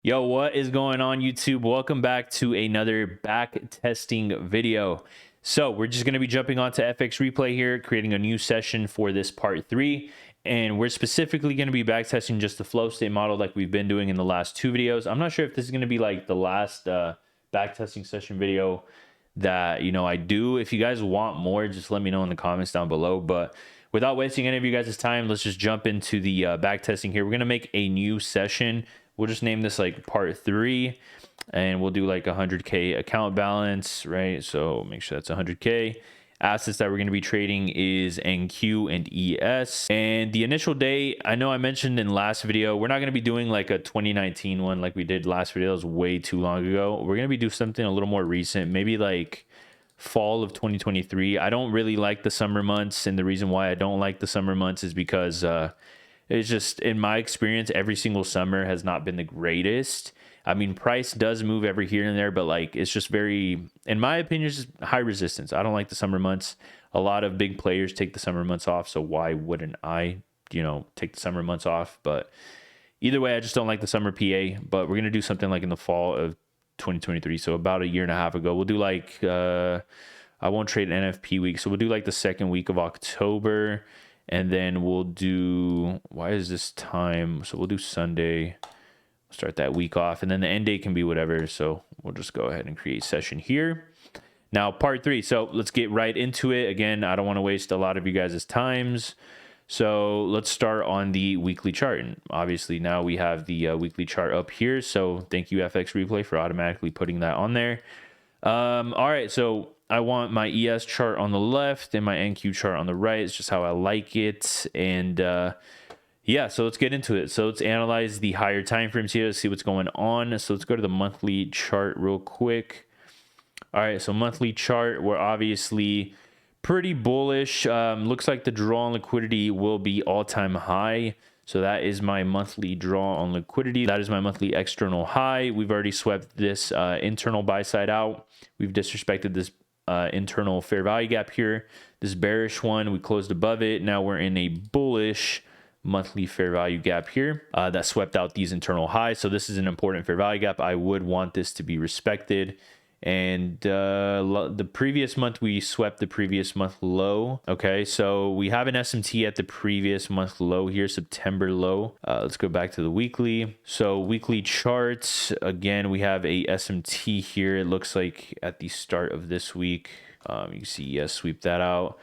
Yo, what is going on, YouTube? Welcome back to another back testing video. So we're just going to be jumping onto FX replay here, creating a new session for this part 3. And we're specifically going to be back testing just the flow state model like we've been doing in the last 2 videos. I'm not sure if this is going to be like the last back testing session video that, I do. If you guys want more, just let me know in the comments down below. But without wasting any of you guys' time, let's just jump into the back testing here. We're going to make a new session. We'll just name this like part 3, and we'll do like 100K account balance, right? So make sure that's 100K. Assets that we're going to be trading is NQ and ES. And the initial day, I know I mentioned in last video, we're not going to be doing like a 2019 one like we did last video. That was way too long ago. We're going to be doing something a little more recent, maybe like fall of 2023. I don't really like the summer months, and the reason why I don't like the summer months is because it's just, in my experience, every single summer has not been the greatest. I mean, price does move every here and there, but like it's just very, in my opinion, it's just high resistance. I don't like the summer months. A lot of big players take the summer months off, so why wouldn't I, take the summer months off? But either way, I just don't like the summer PA. But we're gonna do something like in the fall of 2023, so about a year and a half ago. We'll do like I won't trade NFP week, so we'll do like the second week of October. And then we'll do, why is this time? So we'll do Sunday, start that week off. And then the end date can be whatever. So we'll just go ahead and create session here. Now, part 3. So let's get right into it. Again, I don't want to waste a lot of you guys' times. So let's start on the weekly chart. And obviously now we have the weekly chart up here. So thank you, FX Replay, for automatically putting that on there. All right, so I want my ES chart on the left and my NQ chart on the right. It's just how I like it. And yeah, so let's get into it. So let's analyze the higher time frames here to see what's going on. So let's go to the monthly chart real quick. All right, so monthly chart, we're obviously pretty bullish. Looks like the draw on liquidity will be all-time high. So that is my monthly draw on liquidity. That is my monthly external high. We've already swept this internal buy side out. We've disrespected this internal fair value gap here. This bearish one, we closed above it. Now we're in a bullish monthly fair value gap here that swept out these internal highs. So this is an important fair value gap. I would want this to be respected. And the previous month, we swept the previous month low. Okay, so we have an SMT at the previous month low here, September low. Let's go back to the weekly. So weekly charts, again, we have a SMT here. It looks like at the start of this week, you can see, yes, sweep that out.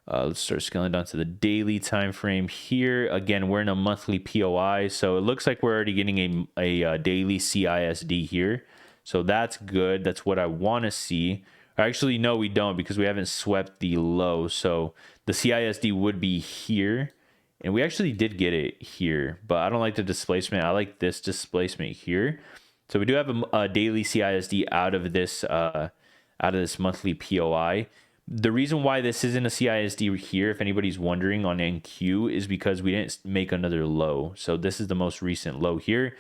Let's start scaling down to the daily time frame here. Again, we're in a monthly POI, so it looks like we're already getting a daily CISD here. So that's good. That's what I want to see. Actually, no, we don't, because we haven't swept the low. So the CISD would be here. And we actually did get it here, but I don't like the displacement. I like this displacement here. So we do have a daily CISD out of this monthly POI. The reason why this isn't a CISD here, if anybody's wondering, on NQ, is because we didn't make another low. So this is the most recent low here.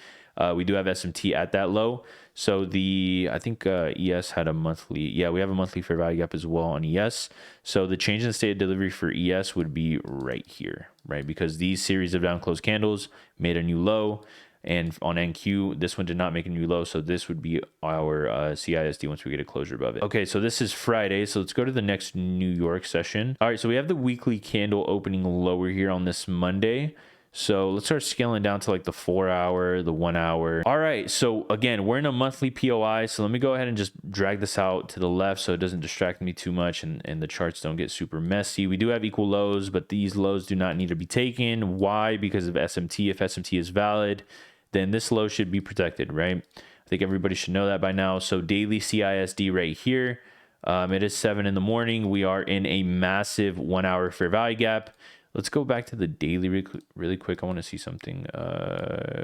We do have SMT at that low. So I think ES had a monthly, yeah, we have a monthly fair value gap as well on ES. So the change in the state of delivery for ES would be right here, right? Because these series of down close candles made a new low. And on NQ, this one did not make a new low. So this would be our CISD once we get a closure above it. Okay, so this is Friday. So let's go to the next New York session. All right, so we have the weekly candle opening lower here on this Monday. So let's start scaling down to like the 4 hour, the 1 hour. All right, so again, we're in a monthly POI. So let me go ahead and just drag this out to the left so it doesn't distract me too much and the charts don't get super messy. We do have equal lows, but these lows do not need to be taken. Why? Because of SMT. If SMT is valid, then this low should be protected, right? I think everybody should know that by now. So daily CISD right here. It is 7 in the morning. We are in a massive 1 hour fair value gap. Let's go back to the daily really quick. I want to see something.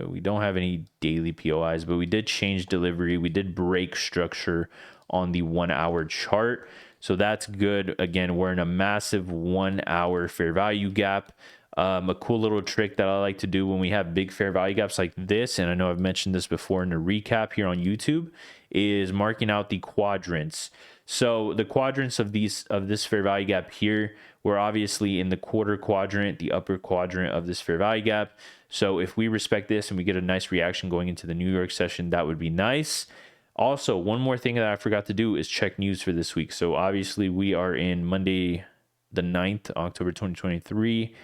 We don't have any daily POIs, but we did change delivery. We did break structure on the 1 hour chart. So that's good. Again, we're in a massive 1 hour fair value gap. A cool little trick that I like to do when we have big fair value gaps like this, and I know I've mentioned this before in the recap here on YouTube, is marking out the quadrants. So the quadrants of this fair value gap here, we're obviously in the quarter quadrant, the upper quadrant of this fair value gap. So if we respect this and we get a nice reaction going into the New York session, that would be nice. Also, one more thing that I forgot to do is check news for this week. So obviously we are in Monday the 9th, October 2023.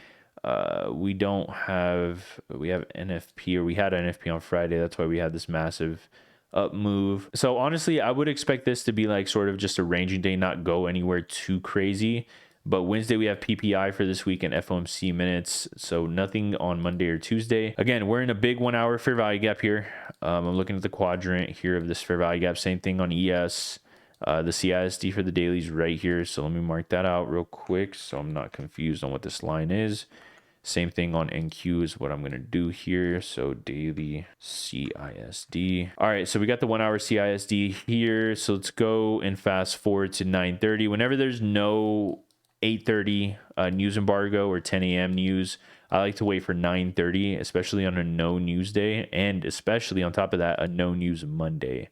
We have NFP, or we had NFP on Friday. That's why we had this massive up move. So honestly, I would expect this to be like sort of just a ranging day, not go anywhere too crazy. But Wednesday, we have PPI for this week and FOMC minutes. So nothing on Monday or Tuesday. Again, we're in a big 1 hour fair value gap here. I'm looking at the quadrant here of this fair value gap. Same thing on ES. The CISD for the daily is right here. So let me mark that out real quick so I'm not confused on what this line is. Same thing on NQ is what I'm going to do here. So daily CISD. All right, so we got the 1 hour CISD here. So let's go and fast forward to 9:30. Whenever there's no 8:30 news embargo or 10 a.m. news, I like to wait for 9:30, especially on a no news day, and especially on top of that, a no news Monday.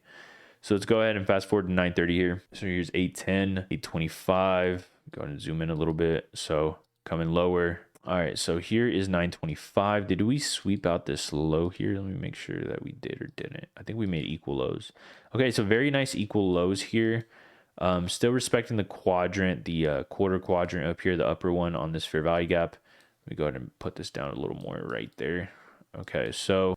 So let's go ahead and fast forward to 9:30 here. So here's 8:10, 8:25. Go ahead and zoom in a little bit. So coming lower. All right, so here is 9:25. Did we sweep out this low here? Let me make sure that we did or didn't. I think we made equal lows. Okay, so very nice equal lows here. Still respecting the quadrant, the quarter quadrant up here, the upper one on this fair value gap. Let me go ahead and put this down a little more right there. Okay, so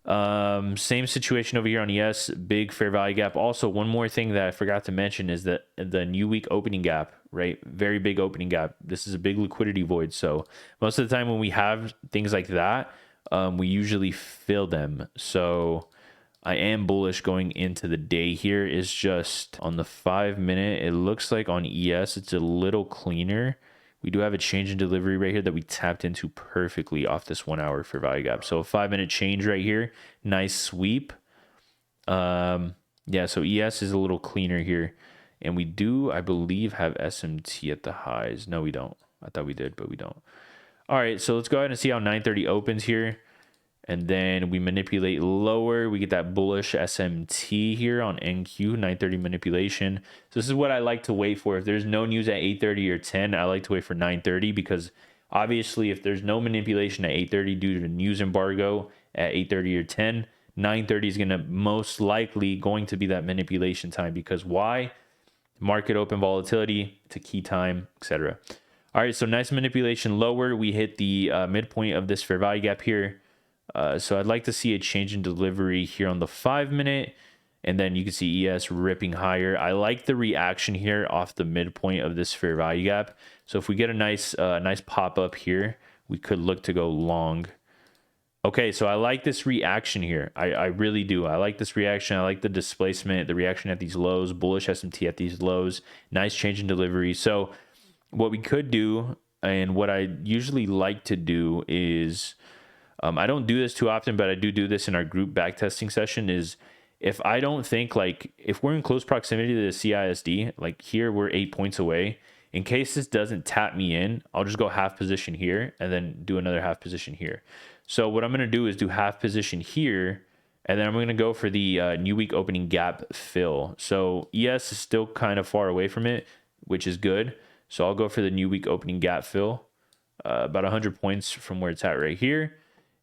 same situation over here on ES, big fair value gap. Also, one more thing that I forgot to mention is that the new week opening gap, right? Very big opening gap. This is a big liquidity void. So most of the time when we have things like that, we usually fill them. So I am bullish going into the day here. Is just on the 5 minute, it looks like on ES, it's a little cleaner. We do have a change in delivery right here that we tapped into perfectly off this 1 hour fair value gap. So a 5 minute change right here. Nice sweep. Yeah, so ES is a little cleaner here. And we do, I believe, have SMT at the highs. No, we don't. I thought we did, but we don't. All right, so let's go ahead and see how 9:30 opens here. And then we manipulate lower. We get that bullish SMT here on NQ, 9:30 manipulation. So this is what I like to wait for. If there's no news at 8:30 or 10, I like to wait for 9:30 because obviously if there's no manipulation at 8:30 due to the news embargo at 8:30 or 10, 9:30 is going to most likely going to be that manipulation time because why? Market open volatility, it's a key time, etc. All right, so nice manipulation lower. We hit the midpoint of this fair value gap here. So I'd like to see a change in delivery here on the 5 minute. And then you can see ES ripping higher. I like the reaction here off the midpoint of this fair value gap. So if we get a nice pop up here, we could look to go long. Okay, so I like this reaction here. I really do. I like this reaction. I like the displacement, the reaction at these lows, bullish SMT at these lows. Nice change in delivery. So what we could do, and what I usually like to do is, I don't do this too often, but I do this in our group backtesting session, is if I don't think, like, if we're in close proximity to the CISD, like here we're 8 points away, in case this doesn't tap me in, I'll just go half position here and then do another half position here. So what I'm going to do is do half position here, and then I'm going to go for the new week opening gap fill. So ES is still kind of far away from it, which is good. So I'll go for the new week opening gap fill, about 100 points from where it's at right here.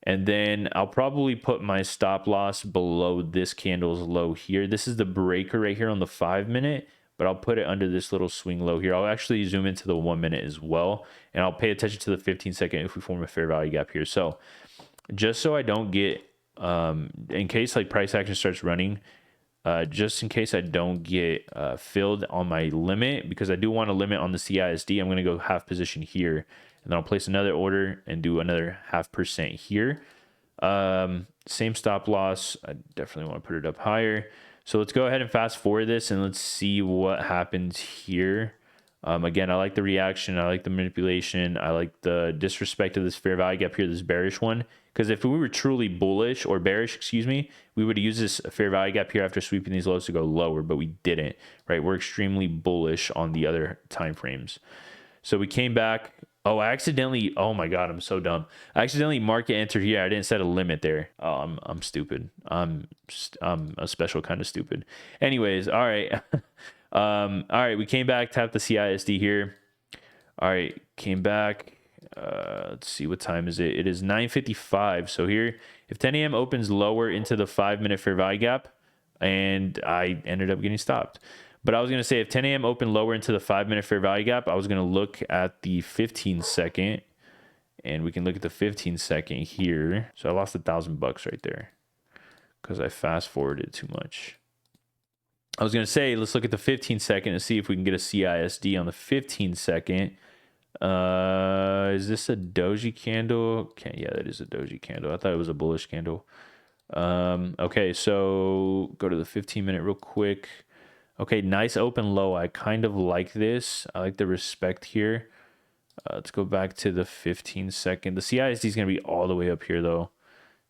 And then I'll probably put my stop loss below this candle's low here. This is the breaker right here on the 5 minute, but I'll put it under this little swing low here. I'll actually zoom into the 1 minute as well, and I'll pay attention to the 15-second if we form a fair value gap here. So just so I don't get, in case like price action starts running, just in case I don't get filled on my limit, because I do want to limit on the CISD, I'm going to go half position here. And then I'll place another order and do another 0.5% here. Same stop loss. I definitely want to put it up higher. So let's go ahead and fast forward this and let's see what happens here. Again, I like the reaction. I like the manipulation. I like the disrespect of this fair value gap here, this bearish one. Because if we were truly bullish or bearish, excuse me, we would use this fair value gap here after sweeping these lows to go lower, but we didn't, right? We're extremely bullish on the other time frames. So we came back. Oh, I accidentally, oh my God, I'm so dumb. I accidentally market entered here. I didn't set a limit there. Oh, I'm stupid. I'm a special kind of stupid. Anyways, all right. All right, we came back, tapped the CISD here. All right, came back, Let's see, what time is it? It is 9:55. So here, if 10 a.m. opens lower into the 5-minute fair value gap, and I ended up getting stopped. But I was going to say, if 10 a.m. opened lower into the 5-minute fair value gap, I was going to look at the 15-second, and we can look at the 15-second here. So I lost $1,000 right there because I fast forwarded too much. I was going to say, let's look at the 15-second and see if we can get a CISD on the 15-second. Is this a doji candle? Yeah, that is a doji candle. I thought it was a bullish candle. Okay, so go to the 15-minute real quick. Okay, nice open low. I kind of like this. I like the respect here. Let's go back to the 15-second. The CISD is going to be all the way up here, though.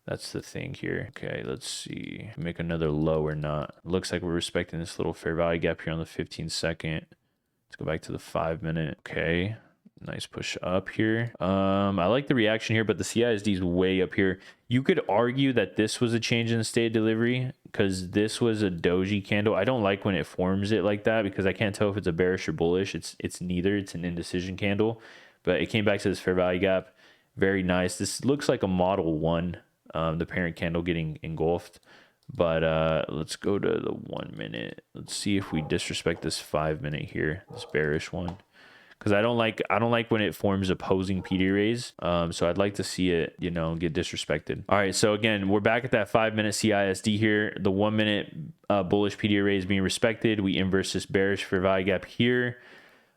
That's the thing here. Okay, let's see. Make another low or not. Looks like we're respecting this little fair value gap here on the 15-second. Let's go back to the 5-minute. Okay, nice push up here. I like the reaction here, but the CISD is way up here. You could argue that this was a change in the state of delivery because this was a doji candle. I don't like when it forms it like that because I can't tell if it's a bearish or bullish. It's neither. It's an indecision candle, but it came back to this fair value gap. Very nice. This looks like a model 1. The parent candle getting engulfed, but let's go to the 1-minute. Let's see if we disrespect this 5-minute here, this bearish one, because I don't like when it forms opposing PD rays. So I'd like to see it, you know, get disrespected. All right, so again, we're back at that 5-minute CISD here. The 1-minute bullish PD array is being respected. We inverse this bearish fair value gap here.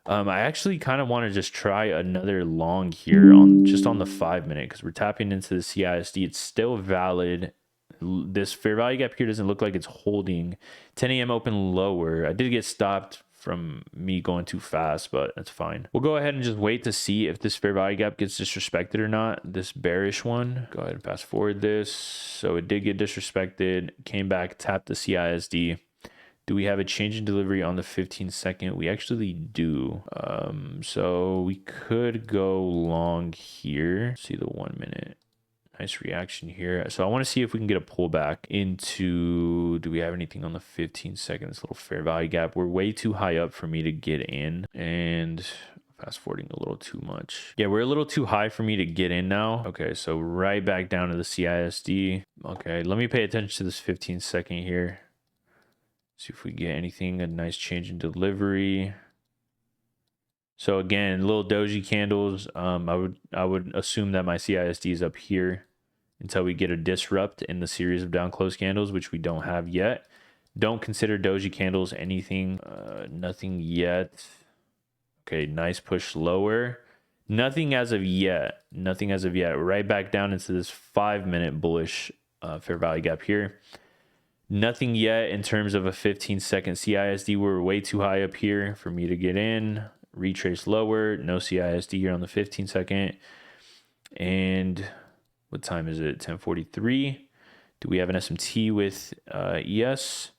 I actually kind of want to just try another long here on the 5-minute because we're tapping into the CISD. It's still valid. This fair value gap here doesn't look like it's holding. 10 a.m. open lower. I did get stopped from me going too fast, but that's fine. We'll go ahead and just wait to see if this fair value gap gets disrespected or not. This bearish one. Go ahead and fast forward this. So it did get disrespected. Came back, tapped the CISD. Do we have a change in delivery on the 15-second? We actually do. So we could go long here. See the 1-minute. Nice reaction here. So I want to see if we can get a pullback into, do we have anything on the 15-second? This little fair value gap. We're way too high up for me to get in. And fast forwarding a little too much. Yeah, we're a little too high for me to get in now. Okay, so right back down to the CISD. Okay, let me pay attention to this 15-second here. See if we get anything, a nice change in delivery. So again, little doji candles. I would assume that my CISD is up here until we get a disrupt in the series of down close candles, which we don't have yet. Don't consider doji candles anything. Nothing yet. Okay, nice push lower. Nothing as of yet. Nothing as of yet. Right back down into this 5-minute bullish fair value gap here. Nothing yet in terms of a 15-second CISD. We're way too high up here for me to get in. Retrace lower. No CISD here on the 15-second. And what time is it? 10:43. Do we have an SMT with ES?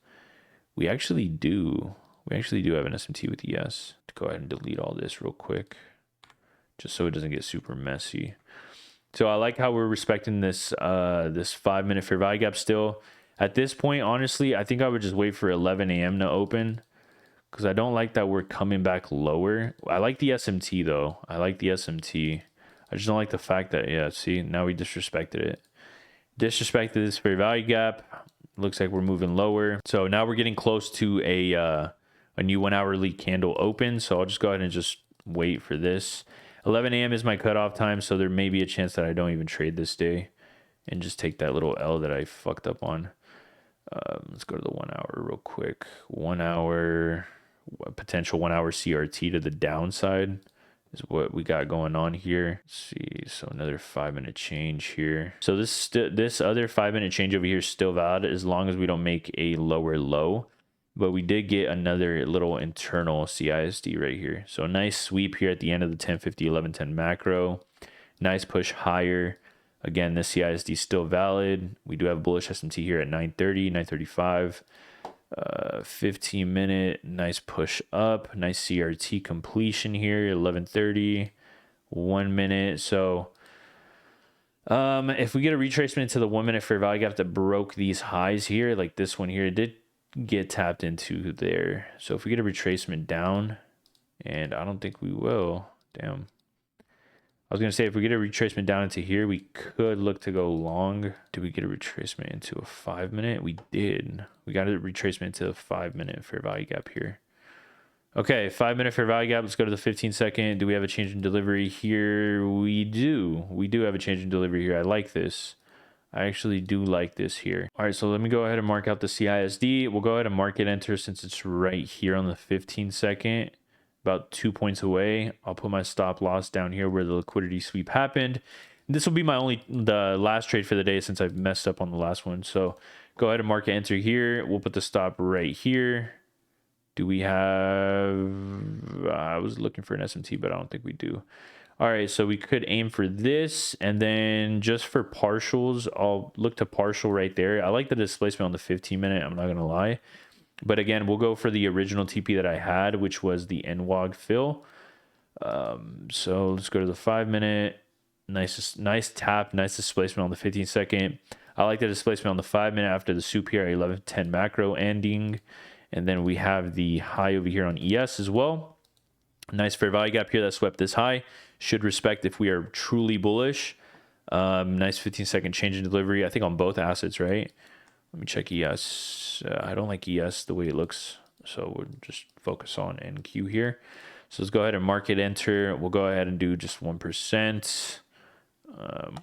We actually do. We actually do have an SMT with ES. Go ahead and delete all this real quick, just so it doesn't get super messy. So I like how we're respecting this this 5-minute fair value gap still. At this point, honestly, I think I would just wait for 11 a.m. to open because I don't like that we're coming back lower. I like the SMT, though. I like the SMT. I just don't like the fact that, yeah, see, now we disrespected it. Disrespected this fair value gap. Looks like we're moving lower. So now we're getting close to a new 1-hourly candle open. So I'll just go ahead and just wait for this. 11 a.m. is my cutoff time, so there may be a chance that I don't even trade this day and just take that little L that I fucked up on. Let's go to the 1 hour real quick. 1 hour, potential 1 hour CRT to the downside is what we got going on here. Let's see, so another 5-minute change here. So this other 5-minute change over here is still valid as long as we don't make a lower low. But we did get another little internal CISD right here. So a nice sweep here at the end of the 10:50, 11:10 macro. Nice push higher. Again, this CISD is still valid. We do have a bullish SMT here at 9:30, 9:35. 15-minute, nice push up. Nice CRT completion here, 11:30. 1 minute. So if we get a retracement into the 1 minute fair value gap that broke these highs here, like this one here, it did get tapped into there. So if we get a retracement down, and I don't think we will, damn. I was going to say, if we get a retracement down into here, we could look to go long. Did we get a retracement into a 5 minute? We did. We got a retracement into a 5 minute fair value gap here. Okay, 5 minute fair value gap. Let's go to the 15-second. Do we have a change in delivery here? We do. We do have a change in delivery here. I like this. I actually do like this here. All right, so let me go ahead and mark out the CISD. We'll go ahead and market enter since it's right here on the 15-second. About 2 points away. I'll put my stop loss down here where the liquidity sweep happened. This will be the last trade for the day since I've messed up on the last one. So go ahead and market enter here. We'll put the stop right here. Do we have, I was looking for an SMT, but I don't think we do. All right, so we could aim for this, and then just for partials, I'll look to partial right there. I like the displacement on the 15 minute, I'm not gonna lie. But again, we'll go for the original TP that I had, which was the NWOG fill. So let's go to the 5 minute. Nice tap, nice displacement on the 15-second. I like the displacement on the 5 minute after the soup here, 11:10 macro ending. And then we have the high over here on ES as well. Nice fair value gap here that swept this high. Should respect if we are truly bullish. Nice 15-second change in delivery, I think on both assets, right? Let me check ES. I don't like ES the way it looks, so we'll just focus on NQ here. So let's go ahead and market enter. We'll go ahead and do just 1%.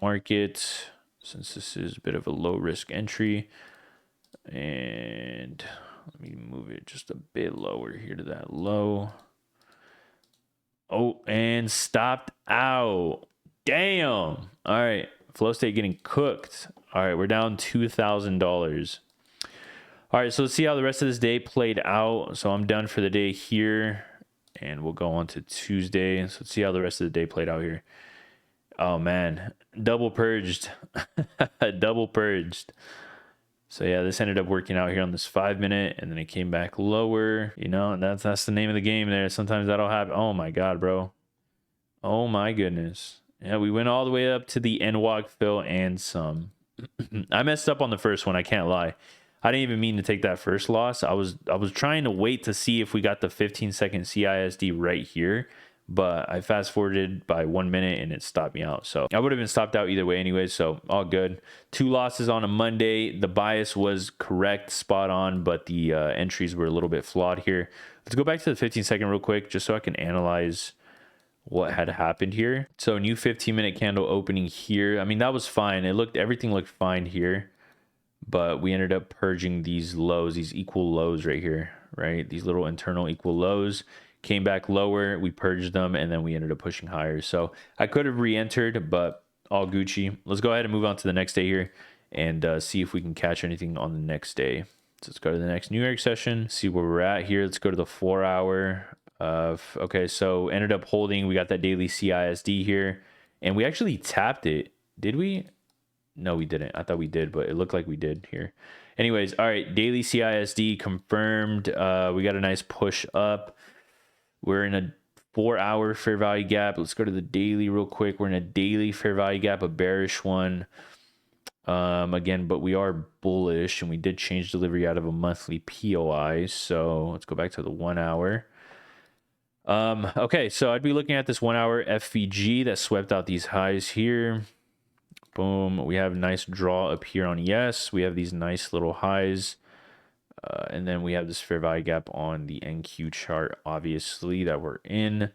Market, since this is a bit of a low risk entry. And let me move it just a bit lower here to that low. Oh, and stopped out. Damn. All right. Flow state getting cooked. All right. We're down $2,000. All right. So let's see how the rest of this day played out. So I'm done for the day here. And we'll go on to Tuesday. So let's see how the rest of the day played out here. Oh, man. Double purged. Double purged. So yeah, this ended up working out here on this 5 minute, and then it came back lower, you know, and that's the name of the game there. Sometimes that'll happen. Oh my God, bro. Oh my goodness. Yeah, we went all the way up to the NWOG fill and some. I messed up on the first one, I can't lie. I didn't even mean to take that first loss. I was trying to wait to see if we got the 15-second CISD right here, but I fast forwarded by 1 minute and it stopped me out. So I would have been stopped out either way anyway, so all good. 2 losses on a Monday. The bias was correct, spot on, but the entries were a little bit flawed here. Let's go back to the 15-second real quick just so I can analyze what had happened here. So new 15-minute candle opening here. I mean, that was fine. Everything looked fine here, but we ended up purging these lows, these equal lows right here, right? These little internal equal lows. Came back lower, we purged them, and then we ended up pushing higher. So I could have re-entered, but all Gucci. Let's go ahead and move on to the next day here and see if we can catch anything on the next day. So let's go to the next New York session, see where we're at here. Let's go to the 4 hour. Okay, so ended up holding. We got that daily CISD here, and we actually tapped it. Did we? No, we didn't. I thought we did, but it looked like we did here. Anyways, all right, daily CISD confirmed. We got a nice push up. We're in a 4 hour fair value gap. Let's go to the daily real quick. We're in a daily fair value gap, a bearish one. Again, but we are bullish, and we did change delivery out of a monthly POI. So let's go back to the 1 hour. Okay, so I'd be looking at this 1 hour FVG that swept out these highs here. Boom. We have a nice draw up here on ES. We have these nice little highs. And then we have this fair value gap on the NQ chart, obviously, that we're in.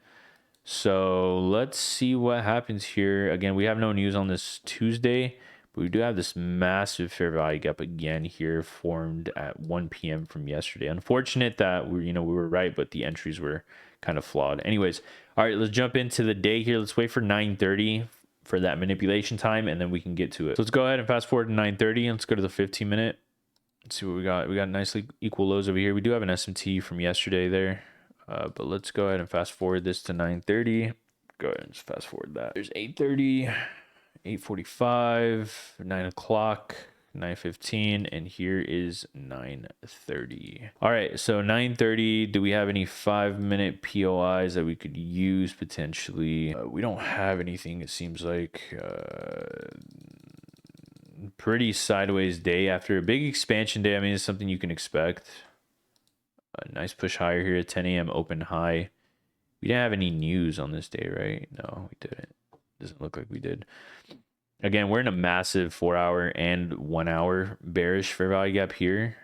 So let's see what happens here. Again, we have no news on this Tuesday, but we do have this massive fair value gap again here formed at 1 p.m. from yesterday. Unfortunate that we were right, but the entries were kind of flawed. Anyways, all right, let's jump into the day here. Let's wait for 9:30 for that manipulation time, and then we can get to it. So let's go ahead and fast forward to 9:30, and let's go to the 15-minute. Let's see what we got. We got nicely equal lows over here. We do have an SMT from yesterday there, but let's go ahead and fast forward this to 9:30. Go ahead and just fast forward that. There's 8:30, 8:45, 9 o'clock, 9:15, and here is 9:30. All right, so 9:30. Do we have any 5-minute POIs that we could use potentially? We don't have anything. It seems like. Pretty sideways day after a big expansion day. I mean, it's something you can expect. A nice push higher here at 10 a.m. open high. We didn't have any news on this day, right? No, we didn't. Doesn't look like we did. Again, we're in a massive 4-hour and 1 hour bearish fair value gap here.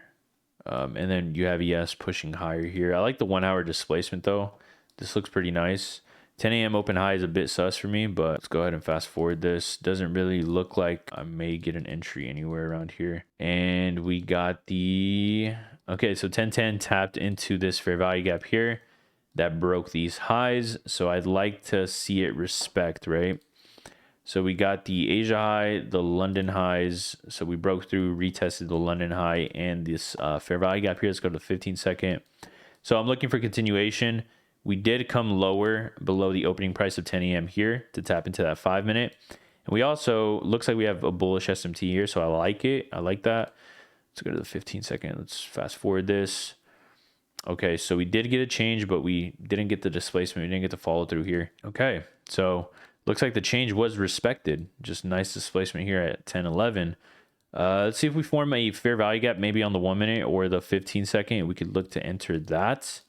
And then you have ES pushing higher here. I like the 1 hour displacement though. This looks pretty nice. 10 a.m. open high is a bit sus for me, but let's go ahead and fast forward this. Doesn't really look like I may get an entry anywhere around here. And we got the, okay, so 1010 tapped into this fair value gap here. That broke these highs. So I'd like to see it respect, right? So we got the Asia high, the London highs. So we broke through, retested the London high and this fair value gap here. Let's go to the 15-second. So I'm looking for continuation. We did come lower below the opening price of 10 a.m. here to tap into that 5-minute. And we also, looks like we have a bullish SMT here. So I like it. I like that. Let's go to the 15-second. Let's fast forward this. Okay, so we did get a change, but we didn't get the displacement. We didn't get the follow through here. Okay, so looks like the change was respected. Just nice displacement here at 10-11. Let's see if we form a fair value gap, maybe on the 1 minute or the 15-second. We could look to enter that.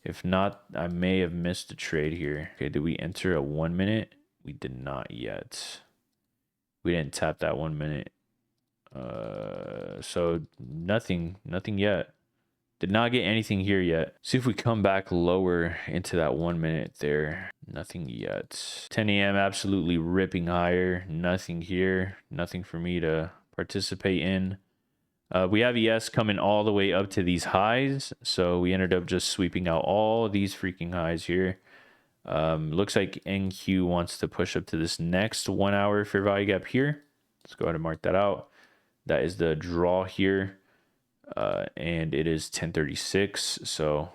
If not, I may have missed a trade here. Okay, did we enter a 1 minute? We did not yet. We didn't tap that 1 minute. So nothing yet. Did not get anything here yet. See if we come back lower into that 1 minute there. Nothing yet. 10 a.m. absolutely ripping higher. Nothing here. Nothing for me to participate in. We have ES coming all the way up to these highs. So we ended up just sweeping out all these freaking highs here. Looks like NQ wants to push up to this next 1 hour fair value gap here. Let's go ahead and mark that out. That is the draw here. And it is 10:36. So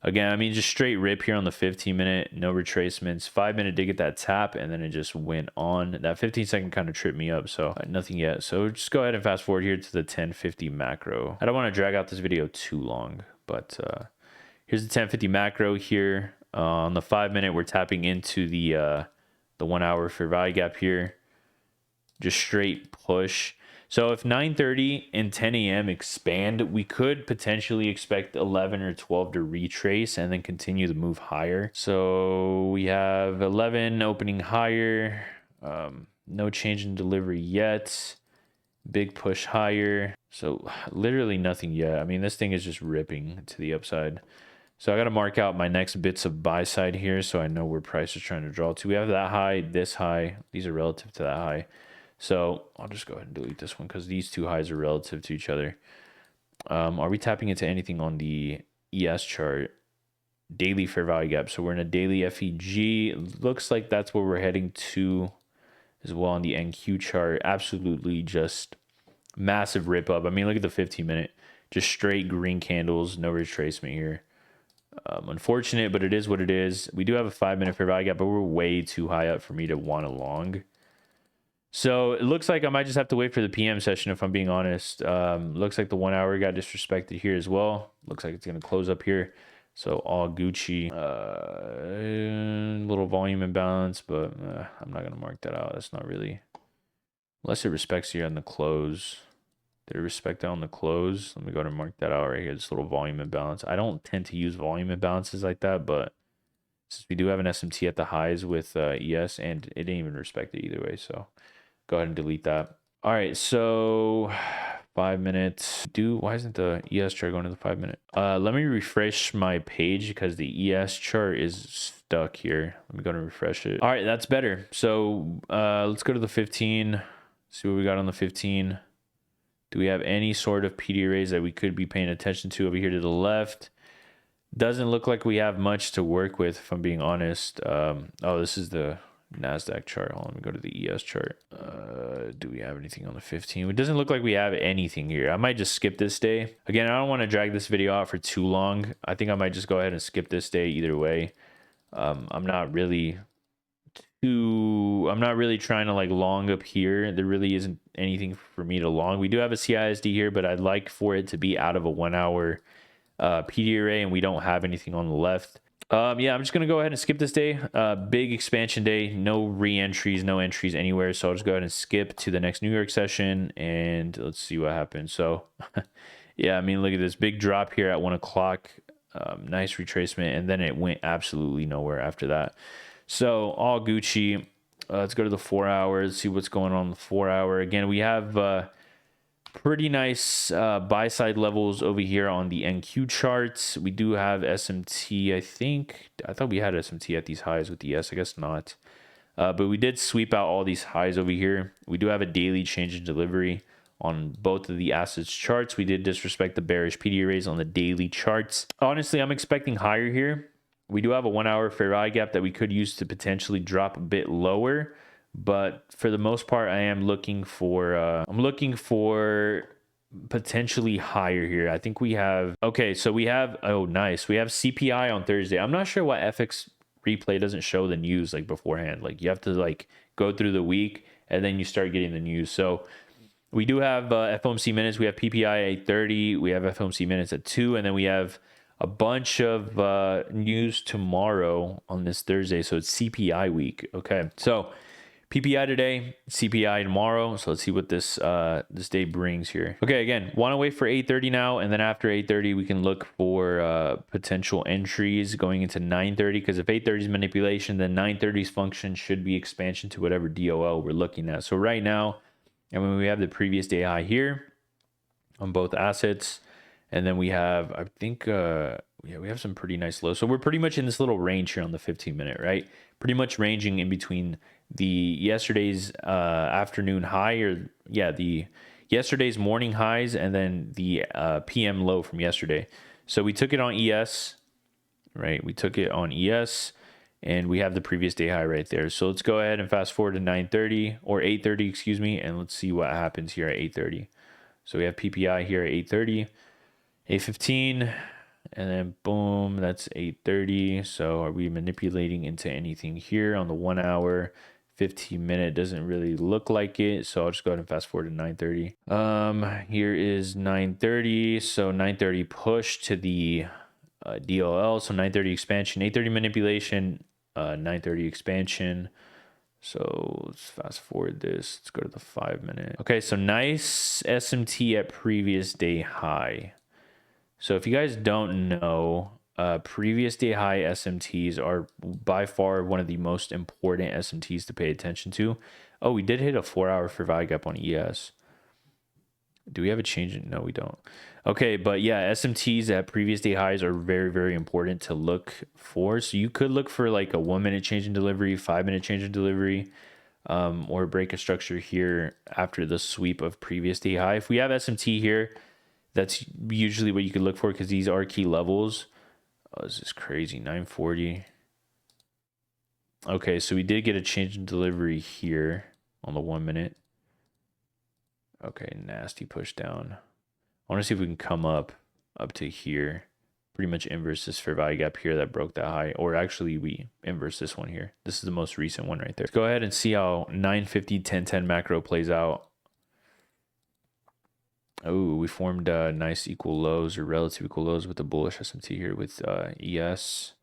again, I mean, just straight rip here on the 15-minute, no retracements. 5-minute did get that tap, and then it just went on. That 15-second kind of tripped me up, so nothing yet. So just go ahead and fast forward here to the 1050 macro. I don't want to drag out this video too long, but here's the 1050 macro here. On the 5-minute, we're tapping into the 1 hour fair value gap here. Just straight push. So if 9:30 and 10 a.m. expand, we could potentially expect 11 or 12 to retrace and then continue to move higher. So we have 11 opening higher. No change in delivery yet. Big push higher. So literally nothing yet. I mean, this thing is just ripping to the upside. So I got to mark out my next bits of buy side here so I know where price is trying to draw to. We have that high, this high. These are relative to that high. So I'll just go ahead and delete this one because these two highs are relative to each other. Are we tapping into anything on the ES chart? Daily fair value gap. So we're in a daily FEG. Looks like that's where we're heading to as well on the NQ chart. Absolutely just massive rip up. I mean, look at the 15-minute. Just straight green candles. No retracement here. Unfortunate, but it is what it is. We do have a 5-minute fair value gap, but we're way too high up for me to want a long. So it looks like I might just have to wait for the PM session if I'm being honest. Looks like the 1 hour got disrespected here as well. Looks like it's going to close up here. So all Gucci. Little volume imbalance, but I'm not going to mark that out. That's not really. Unless it respects here on the close. Did it respect that on the close? Let me go ahead and mark that out right here. This little volume imbalance. I don't tend to use volume imbalances like that, but since we do have an SMT at the highs with ES, and it didn't even respect it either way. So go ahead and delete that. All right, so 5 minutes. Why isn't the ES chart going to the 5-minute? Let me refresh my page because the ES chart is stuck here. Let me go and refresh it. All right, that's better. So let's go to the 15. See what we got on the 15. Do we have any sort of PD arrays that we could be paying attention to over here to the left? Doesn't look like we have much to work with, if I'm being honest. Oh, this is the NASDAQ chart. Hold on, let me go to the ES chart. Do we have anything on the 15? It doesn't look like we have anything here. I might just skip this day. Again, I don't want to drag this video out for too long. I think I might just go ahead and skip this day either way. I'm not really trying to like long up here. There really isn't anything for me to long. We do have a CISD here, but I'd like for it to be out of a 1 hour PD array, and we don't have anything on the left. Yeah, I'm just gonna go ahead and skip this day. Big expansion day, no re-entries, no entries anywhere. So I'll just go ahead and skip to the next New York session, and let's see what happens. So yeah, I mean, look at this big drop here at 1 o'clock. Nice retracement, and then it went absolutely nowhere after that. So all Gucci. Let's go to the 4 hours, see what's going on the 4 hour. Again, we have pretty nice buy side levels over here on the NQ charts. We do have SMT, I thought we had SMT at these highs with the I guess not. But we did sweep out all these highs over here. We do have a daily change in delivery on both of the assets charts. We did disrespect the bearish PD arrays on the daily charts. Honestly, I'm expecting higher here. We do have a 1 hour fair value gap that we could use to potentially drop a bit lower. But for the most part, I am looking for, I'm looking for potentially higher here. I think we have, okay, so we have, oh, nice. We have CPI on Thursday. I'm not sure why FX replay doesn't show the news like beforehand. Like you have to like go through the week and then you start getting the news. So we do have FOMC minutes. We have PPI at 8:30. We have FOMC minutes at 2. And then we have a bunch of news tomorrow on this Thursday. So it's CPI week. Okay. So PPI today, CPI tomorrow. So let's see what this this day brings here. Okay, again, want to wait for 8:30 now, and then after 8:30 we can look for potential entries going into 9:30. Because if 8:30 is manipulation, then 9:30's function should be expansion to whatever DOL we're looking at. So right now, and when we have the previous day high here on both assets, and then we have, I think, yeah, we have some pretty nice lows. So we're pretty much in this little range here on the 15-minute, right? Pretty much ranging in between the yesterday's afternoon high, or yeah, the yesterday's morning highs, and then the PM low from yesterday. So we took it on ES, right? We took it on ES, and we have the previous day high right there. So let's go ahead and fast forward to 9:30 or 8:30, excuse me, and let's see what happens here at 8:30. So we have PPI here at 8:30, 8:15. And then boom, that's 8:30. So are we manipulating into anything here on the 1 hour? 15-minute doesn't really look like it. So I'll just go ahead and fast forward to 9:30. Here is 9:30. So 9:30 push to the DOL. So 9:30 expansion, 8:30 manipulation, 9:30 expansion. So let's fast forward this. Let's go to the 5-minute. Okay, so nice SMT at previous day high. So if you guys don't know, previous day high SMTs are by far one of the most important SMTs to pay attention to. Oh, we did hit a 4 hour fair value gap on ES. Do we have a change in? No, we don't. Okay, but yeah, SMTs at previous day highs are very, very important to look for. So you could look for like a 1 minute change in delivery, 5-minute change in delivery, or break a structure here after the sweep of previous day high. If we have SMT here, that's usually what you could look for, because these are key levels. Oh, this is crazy. 9:40. Okay, so we did get a change in delivery here on the 1 minute. Okay, nasty push down. I want to see if we can come up to here. Pretty much inverse this fair value gap here that broke that high. Or actually, we inverse this one here. This is the most recent one right there. Let's go ahead and see how 9:50, 10:10 macro plays out. Oh, we formed nice equal lows or relative equal lows with the bullish SMT here with ES.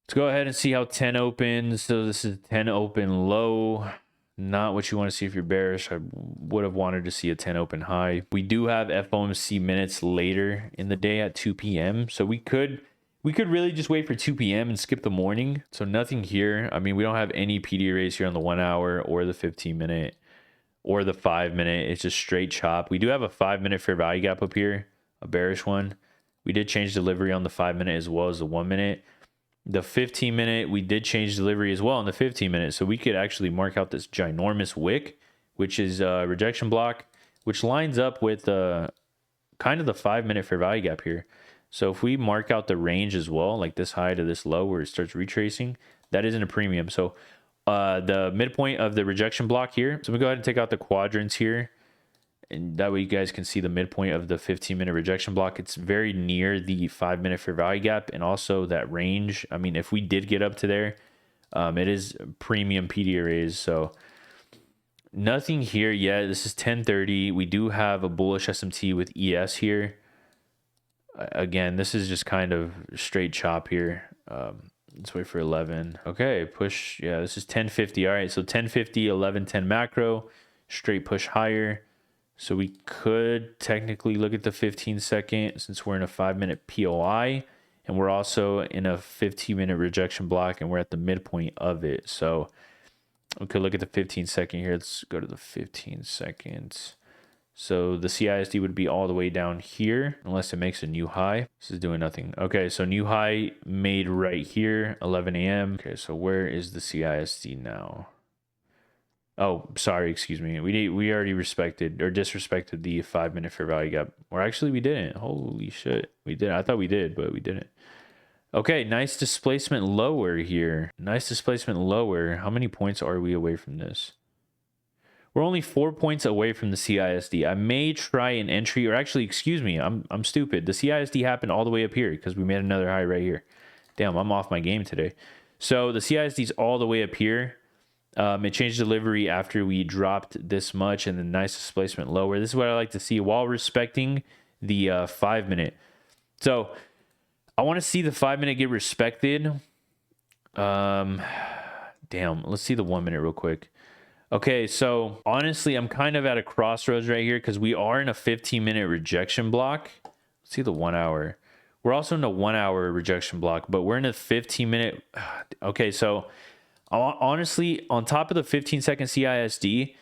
Let's go ahead and see how 10 opens. So this is 10 open low. Not what you want to see if you're bearish. I would have wanted to see a 10 open high. We do have FOMC minutes later in the day at 2 p.m. So we could really just wait for 2 p.m. and skip the morning. So nothing here. I mean, we don't have any PD arrays here on the 1 hour or the 15-minute. Or the 5-minute. It's just straight chop. We do have a 5-minute fair value gap up here, a bearish one. We did change delivery on the 5-minute as well as the 1 minute. The 15-minute, we did change delivery as well on the 15-minute. So we could actually mark out this ginormous wick, which is a rejection block, which lines up with kind of the 5-minute fair value gap here. So if we mark out the range as well, like this high to this low where it starts retracing, that isn't a premium. So the midpoint of the rejection block here. So we go ahead and take out the quadrants here, and that way you guys can see the midpoint of the 15-minute rejection block. It's very near the 5-minute fair value gap, and also that range. I mean, if we did get up to there, it is premium PD arrays. So nothing here yet. This is 10:30. We do have a bullish SMT with ES here. Again, this is just kind of straight chop here. Let's wait for 11. Okay, push. Yeah, this is 10:50. All right, so 10:50, 11:10 macro, straight push higher. So we could technically look at the 15-second since we're in a 5-minute POI, and we're also in a 15-minute rejection block, and we're at the midpoint of it. So Okay, look at the 15-second here. Let's go to the 15 seconds. So the CISD would be all the way down here, unless it makes a new high. This is doing nothing. Okay, so new high made right here, 11 a.m. Okay, so where is the CISD now? Oh, sorry, excuse me. We already respected or disrespected the 5-minute fair value gap. Or actually, we didn't. Holy shit, we did. I thought we did, but we didn't. Okay, nice displacement lower here. Nice displacement lower. How many points are we away from this? We're only 4 points away from the CISD. I may try an entry, or actually, excuse me, I'm stupid. The CISD happened all the way up here because we made another high right here. Damn, I'm off my game today. So the CISD is all the way up here. It changed delivery after we dropped this much, and then nice displacement lower. This is what I like to see while respecting the 5-minute. So I want to see the 5-minute get respected. Damn, let's see the 1-minute real quick. Okay, so honestly, I'm kind of at a crossroads right here because we are in a 15-minute rejection block. Let's see the 1 hour. We're also in a 1 hour rejection block, but we're in a 15-minute. Okay, so honestly, on top of the 15-second CISD,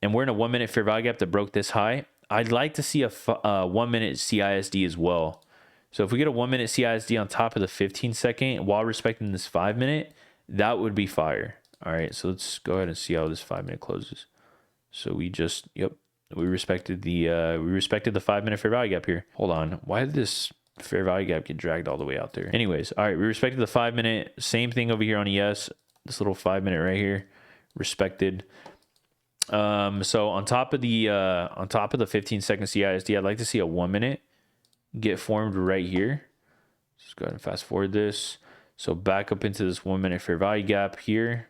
and we're in a 1-minute fair value gap that broke this high, I'd like to see a 1-minute CISD as well. So if we get a 1-minute CISD on top of the 15-second while respecting this 5-minute, that would be fire. All right, so let's go ahead and see how this 5-minute closes. So we just, we respected the 5-minute fair value gap here. Hold on, why did this fair value gap get dragged all the way out there? Anyways, all right, we respected the 5-minute. Same thing over here on ES. This little 5-minute right here, respected. So on top of the 15-second CISD, I'd like to see a 1-minute get formed right here. Let's go ahead and fast forward this. So back up into this 1-minute fair value gap here.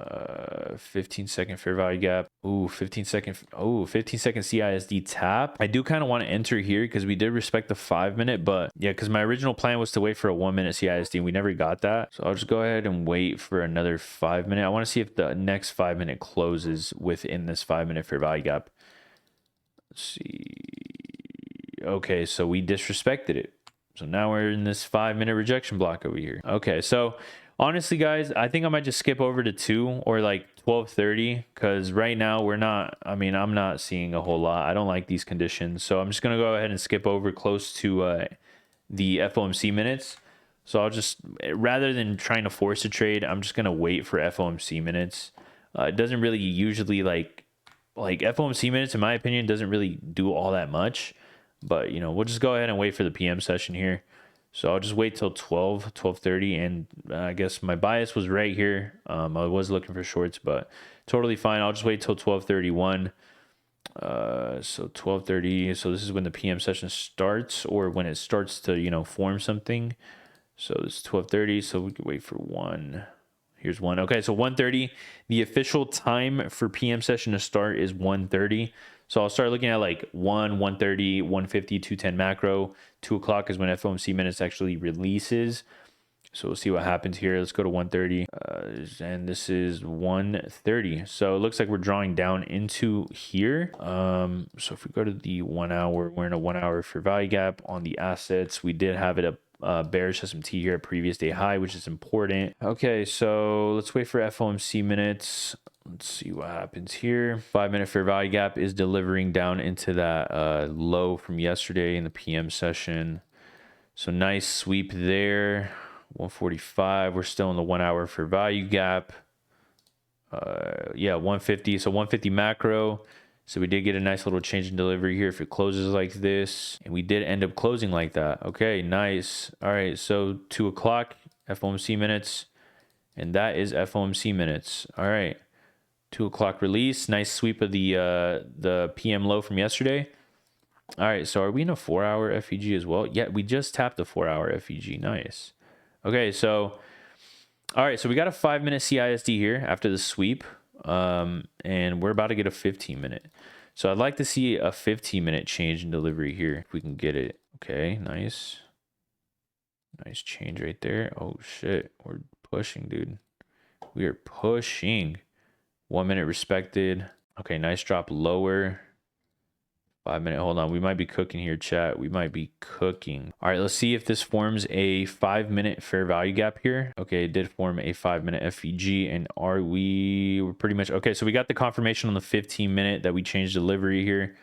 15-second fair value gap. Ooh, 15-second. Oh, 15-second CISD tap. I do kind of want to enter here because we did respect the 5-minute, but yeah, because my original plan was to wait for a 1-minute CISD and we never got that. So I'll just go ahead and wait for another 5-minute. I want to see if the next 5-minute closes within this 5-minute fair value gap. Let's see. Okay, so we disrespected it. So now we're in this 5-minute rejection block over here. Okay, so honestly, guys, I think I might just skip over to 2 or like 12:30 because right now we're not, I'm not seeing a whole lot. I don't like these conditions. So I'm just going to go ahead and skip over close to the FOMC minutes. So I'll just, rather than trying to force a trade, I'm just going to wait for FOMC minutes. It doesn't really usually like FOMC minutes, in my opinion, doesn't really do all that much. But, we'll just go ahead and wait for the PM session here. So I'll just wait till 12:30, and I guess my bias was right here. I was looking for shorts, but totally fine. I'll just wait till 12:31. So 12:30. So this is when the PM session starts, or when it starts to form something. So it's 12:30. So we can wait for 1. Here's 1. Okay, so 1:30. The official time for PM session to start is 1:30. So I'll start looking at like 1:30, 1:50, 2:10 macro. 2 o'clock is when FOMC minutes actually releases. So we'll see what happens here. Let's go to 1:30. And this is 1:30. So it looks like we're drawing down into here. So if we go to the 1 hour, we're in a 1 hour fair value gap on the assets. We did have it up bearish SMT here at previous day high, which is important. Okay, so let's wait for FOMC minutes. Let's see what happens here. 5-minute fair value gap is delivering down into that low from yesterday in the PM session. So nice sweep there. 145. We're still in the 1 hour fair value gap. 150. So 150 macro. So we did get a nice little change in delivery here if it closes like this. And we did end up closing like that. Okay, nice. All right, so 2 o'clock FOMC minutes. And that is FOMC minutes. All right. 2 o'clock release. Nice sweep of the PM low from yesterday. All right, so are we in a 4-hour FEG as well? Yeah, we just tapped the 4-hour FEG. Nice. Okay, so all right, so we got a 5-minute CISD here after the sweep. And we're about to get a 15-minute. So I'd like to see a 15-minute change in delivery here if we can get it. Okay, nice. Nice change right there. Oh shit, we're pushing, dude. We are pushing. 1 minute respected. Okay, nice drop lower. 5 minute, hold on. We might be cooking here, chat. We might be cooking. All right, let's see if this forms a 5 minute fair value gap here. Okay, it did form a 5 minute FVG. And we're pretty much, okay, so we got the confirmation on the 15 minute that we changed delivery here.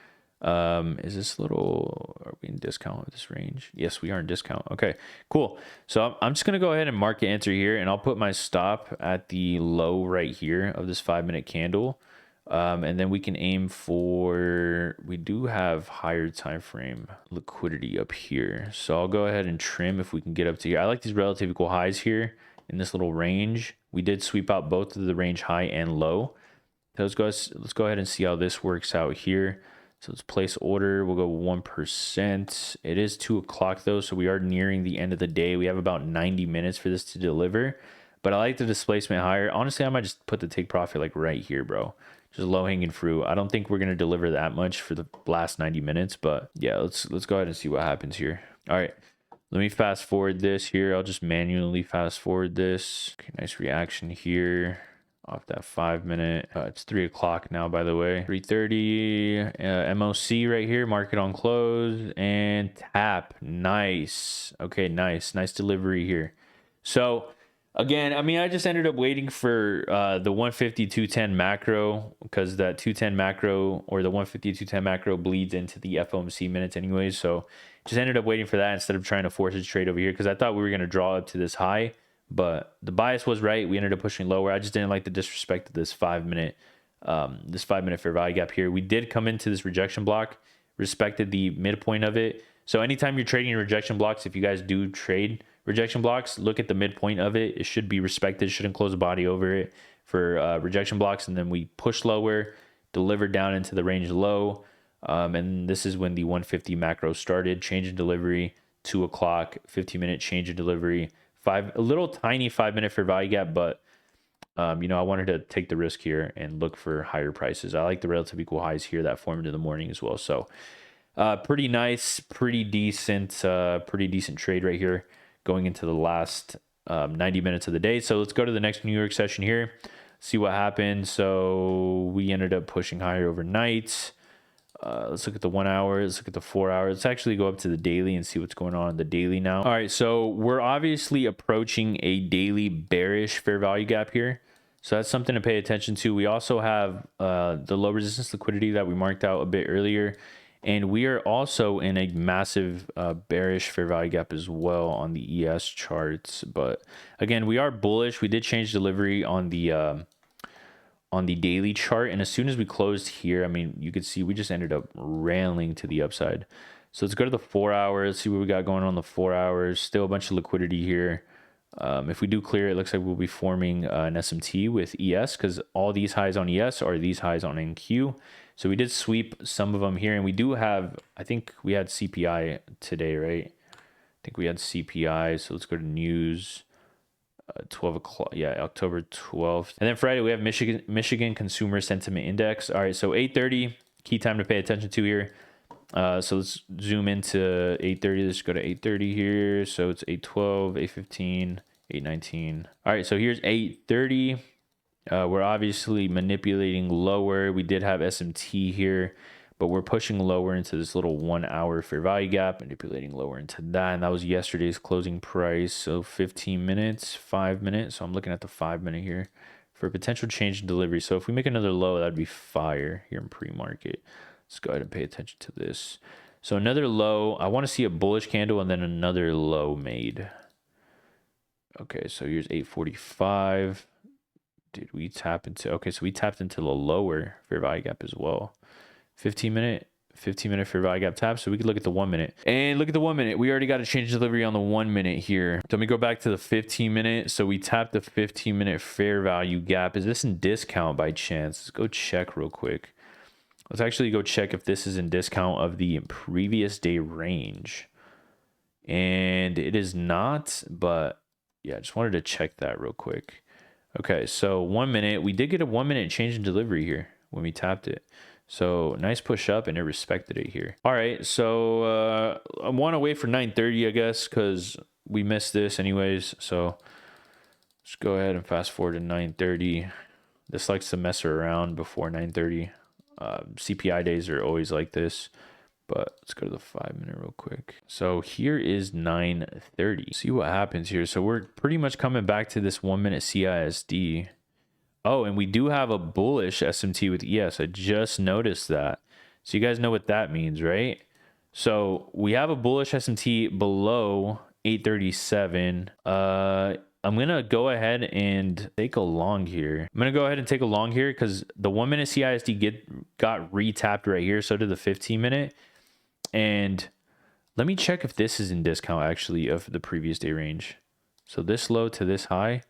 Is this little, are we in discount of this range? Yes, we are in discount. Okay, cool. So I'm just gonna go ahead and market enter here, and I'll put my stop at the low right here of this 5 minute candle. And then we can aim for, we do have higher time frame liquidity up here. So I'll go ahead and trim if we can get up to here. I like these relative equal highs here in this little range. We did sweep out both of the range high and low. So let's go ahead and see how this works out here. So let's place order. We'll go 1%. It is 2 o'clock though, so we are nearing the end of the day. We have about 90 minutes for this to deliver. But I like the displacement higher. Honestly, I might just put the take profit like right here, bro. Just low hanging fruit. I don't think we're gonna deliver that much for the last 90 minutes, but yeah, let's go ahead and see what happens here. All right, let me fast forward this here. I'll just manually fast forward this. Okay, nice reaction here off that 5 minute. It's 3 o'clock now, by the way. 3:30. MOC right here. Market on close and tap. Nice. Okay, nice delivery here. So again, I mean, I just ended up waiting for the 150 210 macro, because that 210 macro, or the 150 210 macro, bleeds into the FOMC minutes anyways. So just ended up waiting for that instead of trying to force a trade over here, because I thought we were going to draw up to this high. But the bias was right. We ended up pushing lower. I just didn't like the disrespect of this 5 minute fair value gap here. We did come into this rejection block, respected the midpoint of it. So anytime you're trading rejection blocks, if you guys do trade rejection blocks, look at the midpoint of it. It should be respected. Shouldn't close the body over it for rejection blocks. And then we push lower, deliver down into the range low. And this is when the 150 macro started. Change in delivery, 2 o'clock, 15-minute change in delivery. A little tiny 5 minute fair value gap, but you know, I wanted to take the risk here and look for higher prices. I like the relative equal highs here that formed in the morning as well. So pretty nice, pretty decent trade right here going into the last 90 minutes of the day. So let's go to the next New York session here, see what happened. So we ended up pushing higher overnight. Let's look at the 1 hour. Let's look at the 4 hour. Let's actually go up to the daily and see what's going on in the daily now. All right, so we're obviously approaching a daily bearish fair value gap here. So that's something to pay attention to. We also have the low resistance liquidity that we marked out a bit earlier. And we are also in a massive bearish fair value gap as well on the ES charts. But again, we are bullish. We did change delivery on the daily chart, and as soon as we closed here, I mean, you could see we just ended up railing to the upside. So let's go to the 4 hours, see what we got going on the 4 hours. Still a bunch of liquidity here. If we do clear, it looks like we'll be forming an SMT with ES, because all these highs on ES are these highs on NQ. So we did sweep some of them here, and we do have, I think we had CPI today, right? I think we had CPI. So let's go to news. 12 o'clock, yeah, October 12th. And then Friday we have Michigan Consumer Sentiment Index. All right, so 8:30, key time to pay attention to here. So let's zoom into 8:30. Let's go to 8:30 here. So it's 8:12, 8:15, 8:19. All right, so here's 8:30. We're obviously manipulating lower. We did have SMT here, but we're pushing lower into this little 1 hour fair value gap, manipulating lower into that. And that was yesterday's closing price. So 15 minutes, 5 minutes. So I'm looking at the 5 minute here for a potential change in delivery. So if we make another low, that'd be fire here in pre-market. Let's go ahead and pay attention to this. So another low, I want to see a bullish candle and then another low made. Okay, so here's 8:45. Did we tap into, okay, so we tapped into the lower fair value gap as well. 15 minute fair value gap tap. So we could look at the 1 minute, and look at the 1 minute. We already got a change delivery on the 1 minute here. So let me go back to the 15 minute. So we tapped the 15 minute fair value gap. Is this in discount by chance? Let's go check real quick. Let's actually go check if this is in discount of the previous day range. And it is not, but yeah, I just wanted to check that real quick. Okay, so 1 minute, we did get a 1 minute change in delivery here when we tapped it. So nice push up, and it respected it here. All right, so I want to wait for 9:30, I guess, because we missed this anyways. So let's go ahead and fast forward to 9:30. This likes to mess around before 9:30. CPI days are always like this. but let's go to the 5-minute real quick. So here is 9:30. See what happens here. So we're pretty much coming back to this 1-minute CISD. Oh, and we do have a bullish SMT with ES. I just noticed that. So you guys know what that means, right? So we have a bullish SMT below 837. I'm going to go ahead and take a long here. I'm going to go ahead and take a long here because the 1-minute CISD got retapped right here. So did the 15-minute. And let me check if this is in discount actually of the previous day range. So this low to this high,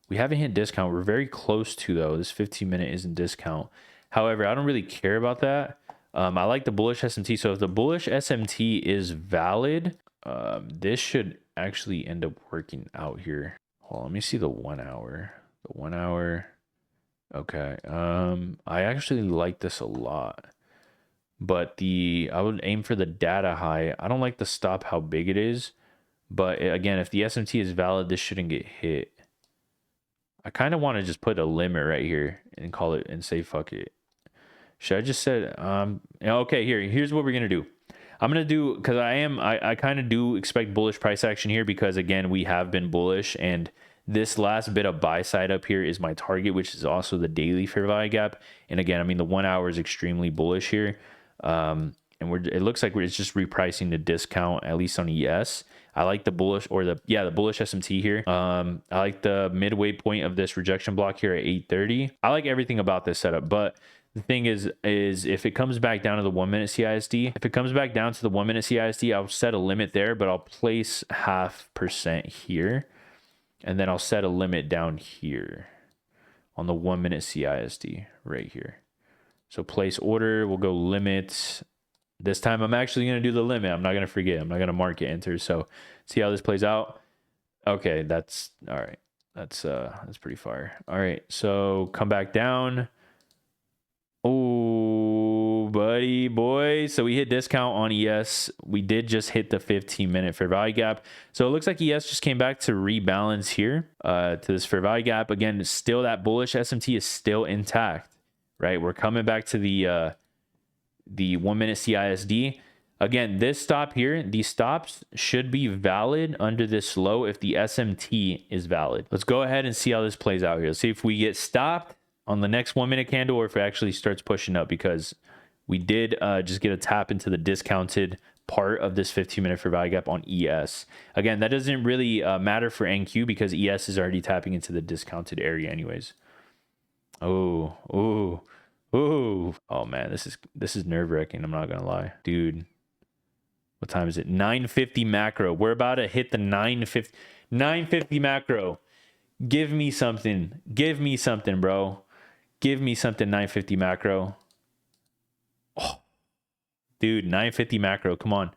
we haven't hit discount. We're very close to, though. This 15-minute is in discount. However, I don't really care about that. I like the bullish SMT. So if the bullish SMT is valid, this should actually end up working out here. Hold on, let me see the 1 hour. The 1 hour. Okay. I actually like this a lot. But I would aim for the data high. I don't like the stop how big it is. But again, if the SMT is valid, this shouldn't get hit. I kind of want to just put a limit right here and call it and say fuck it. Should I just say okay, here's what we're gonna do. I'm gonna do, because I kind of do expect bullish price action here, because again, we have been bullish, and this last bit of buy side up here is my target, which is also the daily fair value gap. And again, I mean, the 1 hour is extremely bullish here. And it looks like it's just repricing the discount, at least on ES. I like the bullish, or the bullish SMT here. I like the midway point of this rejection block here at 830. I like everything about this setup, but the thing is if it comes back down to the 1-minute CISD, I'll set a limit there, but I'll place 0.5% here, and then I'll set a limit down here on the 1-minute CISD right here. So place order, we'll go limits. This time I'm actually going to do the limit. I'm not going to forget. I'm not going to mark it enter. So see how this plays out. Okay, that's all right. That's pretty fire. All right, so come back down. Oh, buddy boy. So we hit discount on ES. We did just hit the 15-minute fair value gap. So it looks like ES just came back to rebalance here to this fair value gap. Again, still that bullish SMT is still intact, right? We're coming back to the 1-minute CISD. Again, this stop here, these stops should be valid under this low if the SMT is valid. Let's go ahead and see how this plays out here. Let's see if we get stopped on the next 1-minute candle, or if it actually starts pushing up, because we did just get a tap into the discounted part of this 15-minute fair value gap on ES. Again, that doesn't really matter for NQ, because ES is already tapping into the discounted area anyways. Oh man, this is nerve-wracking. I'm not gonna lie, dude. What time is it? 9:50 macro. We're about to hit the 9:50 macro. Give me something, bro. Give me something. 9:50 macro. Oh, dude, 9:50 macro. Come on,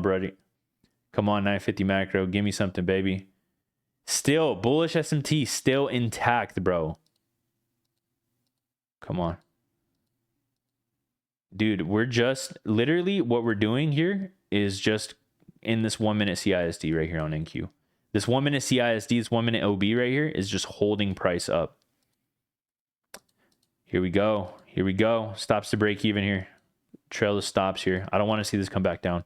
buddy. Come on, 9:50 macro. Give me something, baby. Still bullish SMT, still intact, bro. Come on. Dude, we're just literally what we're doing here is just in this 1-minute CISD right here on NQ. This 1-minute CISD, this 1-minute OB right here is just holding price up. Here we go. Stops to break even here. Trail the stops here. I don't want to see this come back down.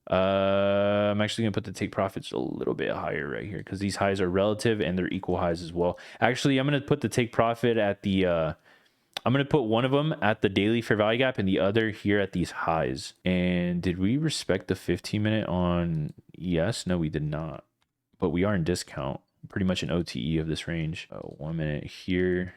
I'm actually going to put the take profits a little bit higher right here, because these highs are relative and they're equal highs as well. Actually, I'm going to put the take profit at the... I'm going to put one of them at the daily fair value gap and the other here at these highs. And did we respect the 15-minute on ES? No, we did not. But we are in discount. Pretty much an OTE of this range. 1 minute here.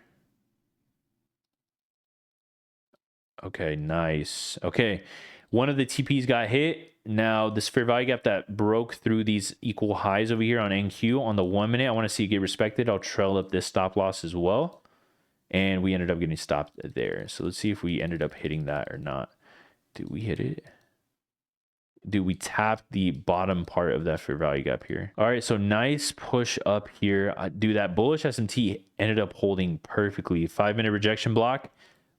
Okay, nice. Okay, one of the TPs got hit. Now, this fair value gap that broke through these equal highs over here on NQ on the 1 minute, I want to see it get respected. I'll trail up this stop loss as well. And we ended up getting stopped there. So let's see if we ended up hitting that or not. Did we hit it? Dude, we tapped the bottom part of that fair value gap here. All right, so nice push up here. Dude, that bullish SMT ended up holding perfectly. 5-minute rejection block,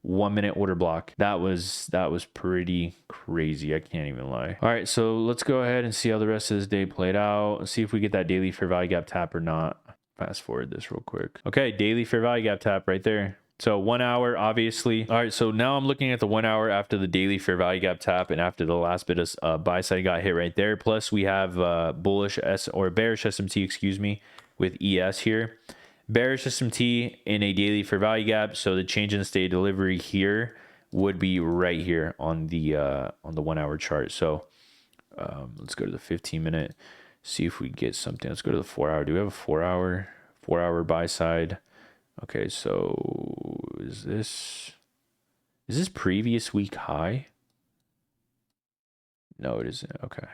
1-minute order block. That was pretty crazy. I can't even lie. All right, so let's go ahead and see how the rest of this day played out. Let's see if we get that daily fair value gap tap or not. Fast forward this real quick. Okay, daily fair value gap tap right there. So 1 hour, obviously. All right, so now I'm looking at the 1 hour after the daily fair value gap tap and after the last bit of buy side got hit right there. Plus we have bullish or bearish SMT, excuse me, with ES here. Bearish SMT in a daily fair value gap. So the change in the state of delivery here would be right here on the 1 hour chart. So let's go to the 15-minute, see if we get something. Let's go to the 4 hour. Do we have a 4 hour? 4 hour buy side. Okay, so is this previous week high? No, it isn't. Okay.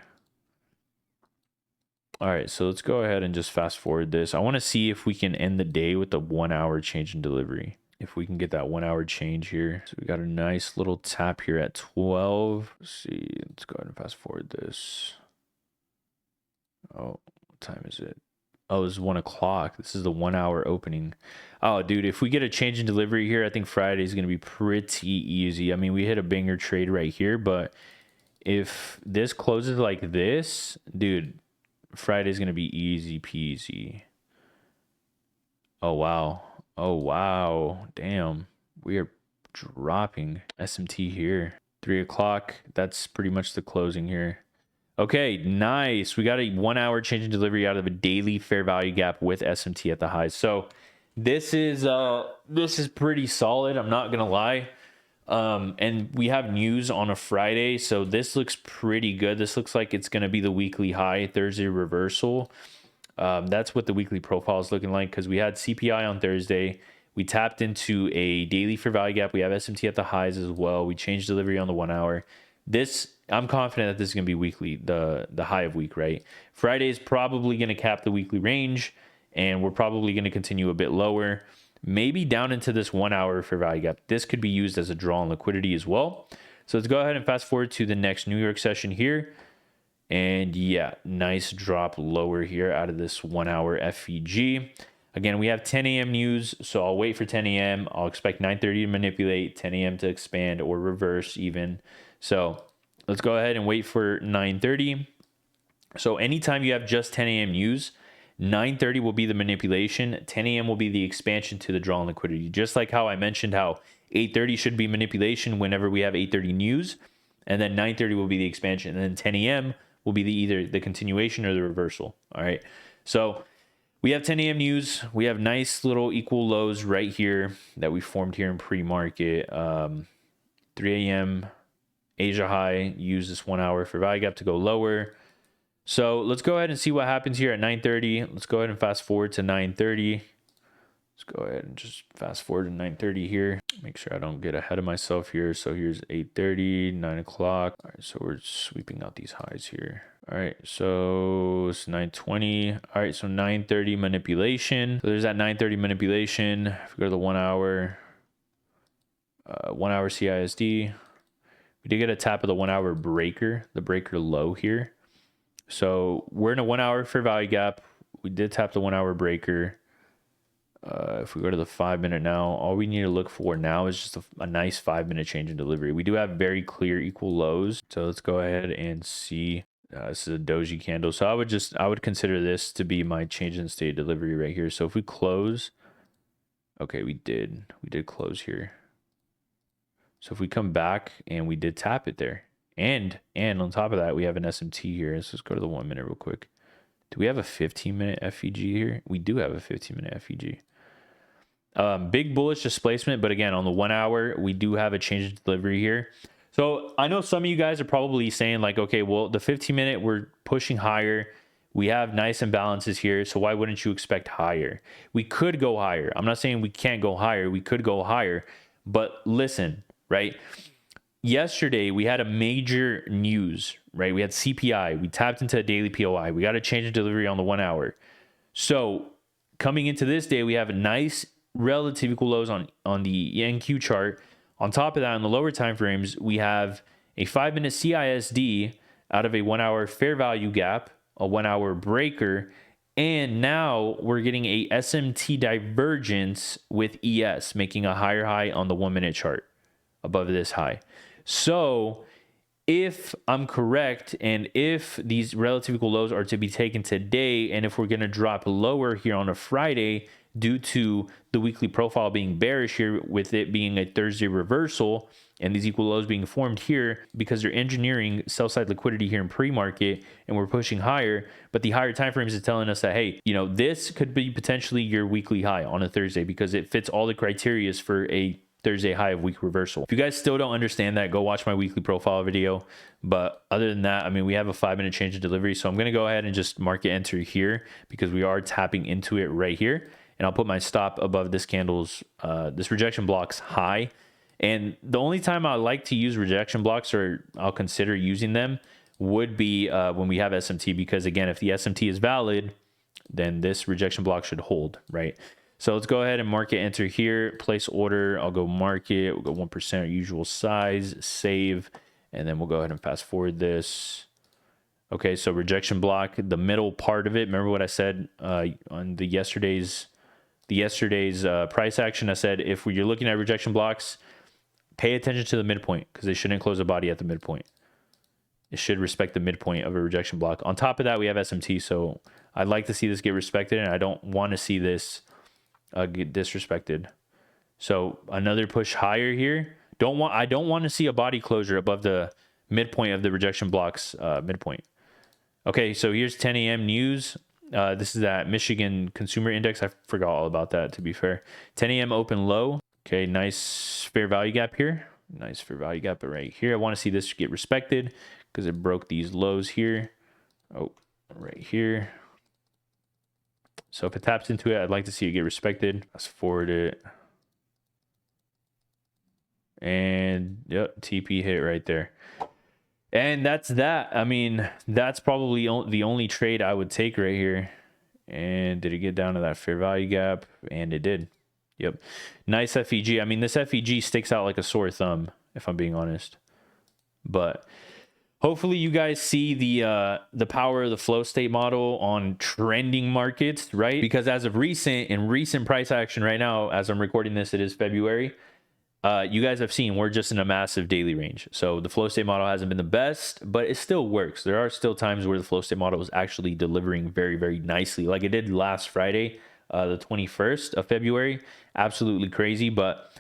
All right, so let's go ahead and just fast forward this. I want to see if we can end the day with the 1 hour change in delivery. If we can get that 1 hour change here. So we got a nice little tap here at 12. Let's see. Let's go ahead and fast forward this. Oh, what time is it? Oh, it's 1 o'clock. This is the 1 hour opening. Oh, dude, if we get a change in delivery here, I think Friday is going to be pretty easy. I mean, we hit a banger trade right here, but if this closes like this, dude, Friday's going to be easy peasy. Oh, wow. Oh, wow. Damn. We are dropping SMT here. 3 o'clock. That's pretty much the closing here. Okay, nice. We got a 1 hour change in delivery out of a daily fair value gap with SMT at the highs. So this is pretty solid. I'm not gonna lie. And we have news on a Friday, so this looks pretty good. This looks like it's gonna be the weekly high, Thursday reversal. That's what the weekly profile is looking like because we had CPI on Thursday. We tapped into a daily fair value gap. We have SMT at the highs as well. We changed delivery on the 1 hour. I'm confident that this is going to be weekly, the high of week, right? Friday is probably going to cap the weekly range, and we're probably going to continue a bit lower, maybe down into this 1 hour fair value gap. This could be used as a draw on liquidity as well. So let's go ahead and fast forward to the next New York session here. And yeah, nice drop lower here out of this 1 hour FVG. Again, we have 10 a.m. news, so I'll wait for 10 a.m. I'll expect 9:30 to manipulate, 10 a.m. to expand or reverse even. So let's go ahead and wait for 9:30. So anytime you have just 10 a.m. news, 9:30 will be the manipulation. 10 a.m. will be the expansion to the draw on liquidity. Just like how I mentioned how 8:30 should be manipulation whenever we have 8:30 news. And then 9:30 will be the expansion. And then 10 a.m. will be either the continuation or the reversal. All right. So we have 10 a.m. news. We have nice little equal lows right here that we formed here in pre-market. 3 a.m. Asia high, use this 1 hour for value gap to go lower. So let's go ahead and see what happens here at 9:30. Let's go ahead and fast forward to 9:30. Let's go ahead and just fast forward to 9:30 here. Make sure I don't get ahead of myself here. So here's 8:30, 9 o'clock. All right, so we're sweeping out these highs here. All right, so it's 9:20. All right, so 9:30 manipulation. So there's that 9:30 manipulation. If we go to the 1 hour, 1 hour CISD. We did get a tap of the 1 hour breaker, the breaker low here. So we're in a 1 hour fair value gap. We did tap the 1 hour breaker. If we go to the 5 minute now, all we need to look for now is just a nice 5 minute change in delivery. We do have very clear equal lows. So let's go ahead and see. This is a doji candle. So I would consider this to be my change in state delivery right here. So if we close, okay, we did close here. So if we come back and we did tap it there, and on top of that, we have an SMT here. Let's just go to the 1 minute real quick. Do we have a 15-minute FVG here? We do have a 15-minute FVG. Big bullish displacement, but again, on the 1 hour, we do have a change in delivery here. So I know some of you guys are probably saying like, okay, well, the 15-minute, we're pushing higher. We have nice imbalances here, so why wouldn't you expect higher? We could go higher. I'm not saying we can't go higher. We could go higher, but listen, right? Yesterday, we had a major news, right? We had CPI. We tapped into a daily POI. We got a change in delivery on the 1 hour. So coming into this day, we have a nice relative equal lows on the NQ chart. On top of that, on the lower time frames, we have a 5 minute CISD out of a 1 hour fair value gap, a 1 hour breaker, and now we're getting a SMT divergence with ES, making a higher high on the 1 minute chart above this high. So if I'm correct, and if these relative equal lows are to be taken today, and if we're going to drop lower here on a Friday, due to the weekly profile being bearish here, with it being a Thursday reversal and these equal lows being formed here, because they're engineering sell side liquidity here in pre-market and we're pushing higher. But the higher time frames is telling us that, hey, you know, this could be potentially your weekly high on a Thursday because it fits all the criterias for a Thursday high of week reversal. If you guys still don't understand that, go watch my weekly profile video. But other than that, I mean, we have a 5-minute change of delivery. So I'm going to go ahead and just market enter here because we are tapping into it right here. And I'll put my stop above this candle's, this rejection block's high. And the only time I like to use rejection blocks, or I'll consider using them, would be when we have SMT, because again, if the SMT is valid, then this rejection block should hold, right? So let's go ahead and market enter here, place order. I'll go market, we'll go 1%, our usual size, save, and then we'll go ahead and fast forward this. Okay, so rejection block, the middle part of it. Remember what I said on the yesterday's price action? I said if you're looking at rejection blocks, pay attention to the midpoint because they shouldn't close a body at the midpoint. It should respect the midpoint of a rejection block. On top of that, we have SMT. So I'd like to see this get respected, and I don't want to see this get disrespected. So another push higher here. I don't want to see a body closure above the midpoint of the rejection blocks midpoint. Okay, so here's 10 a.m. news. This is that Michigan Consumer Index. I forgot all about that, to be fair. 10 a.m. open low. Okay, nice fair value gap here. Nice fair value gap right here. I want to see this get respected because it broke these lows here. Oh, right here. So if it taps into it, I'd like to see it get respected. Let's forward it. And yep, TP hit right there. And that's that. I mean, that's probably the only trade I would take right here. And did it get down to that fair value gap? And it did. Yep. Nice FEG. I mean, this FEG sticks out like a sore thumb, if I'm being honest. But hopefully you guys see the power of the flow state model on trending markets, right? Because as of recent price action right now, as I'm recording this, it is February. You guys have seen we're just in a massive daily range. So the flow state model hasn't been the best, but it still works. There are still times where the flow state model is actually delivering very, very nicely, like it did last Friday, the 21st of February. Absolutely crazy. But